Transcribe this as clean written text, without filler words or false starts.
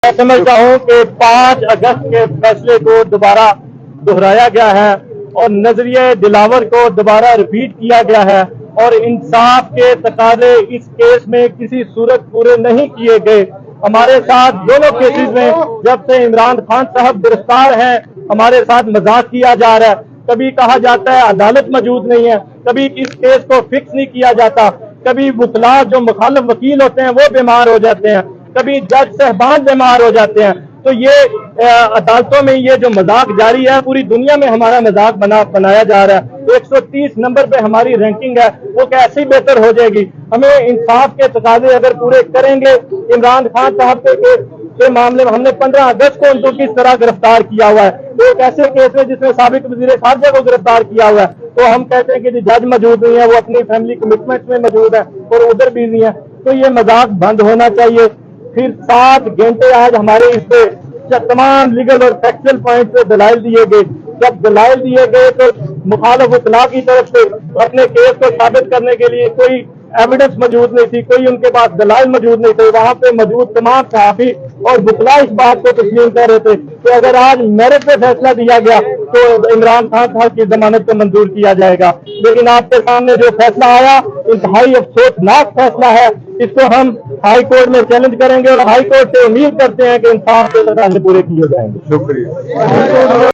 मैं समझता हूँ कि 5 अगस्त के फैसले को दोबारा दोहराया गया है और नजरिए दिलावर को दोबारा रिपीट किया गया है और इंसाफ के तकाजे इस केस में किसी सूरत पूरे नहीं किए गए। हमारे साथ दोनों केसेस में जब से इमरान खान साहब गिरफ्तार हैं हमारे साथ मजाक किया जा रहा है। कभी कहा जाता है अदालत मौजूद नहीं है, कभी इस केस को फिक्स नहीं किया जाता, कभी वकला जो मुखालिफ वकील होते हैं वो बीमार हो जाते हैं, कभी जज साहबान बीमार हो जाते हैं। तो ये अदालतों में ये जो मजाक जारी है, पूरी दुनिया में हमारा मजाक बनाया जा रहा है। 130 नंबर पे हमारी रैंकिंग है, वो कैसे ही बेहतर हो जाएगी। हमें इंसाफ के तकाजे अगर पूरे करेंगे, इमरान खान साहब के मामले में हमने 15 अगस्त को उनको किस तरह गिरफ्तार किया हुआ है, तो एक ऐसे केस में जिसमें साबिक वजीर खारजा को गिरफ्तार किया हुआ है, तो हम कहते हैं कि जज मौजूद नहीं है, वो अपनी फैमिली कमिटमेंट में मौजूद है और उधर भी नहीं है। तो ये मजाक बंद होना चाहिए। फिर 7 घंटे आज हमारे इस पे तमाम लीगल और फैक्चुअल पॉइंट पे दलाइल दिए गए। जब दलाइल दिए गए तो मुखालिफ वकला की तरफ से अपने केस को साबित करने के लिए कोई एविडेंस मौजूद नहीं थी, कोई उनके पास दलाइल मौजूद नहीं थे। वहां पे मौजूद तमाम सहाफी और वकला इस बात को तस्लीम कर रहे थे कि अगर आज मेरिट पे फैसला दिया गया तो इमरान खान साहब की जमानत को मंजूर किया जाएगा। लेकिन आपके सामने जो फैसला आया इंतहाई अफसोसनाक फैसला है। इसको हम हाई कोर्ट में चैलेंज करेंगे और हाई कोर्ट से उम्मीद करते हैं कि इंसाफ के तकाजे पूरे किए जाएंगे। शुक्रिया।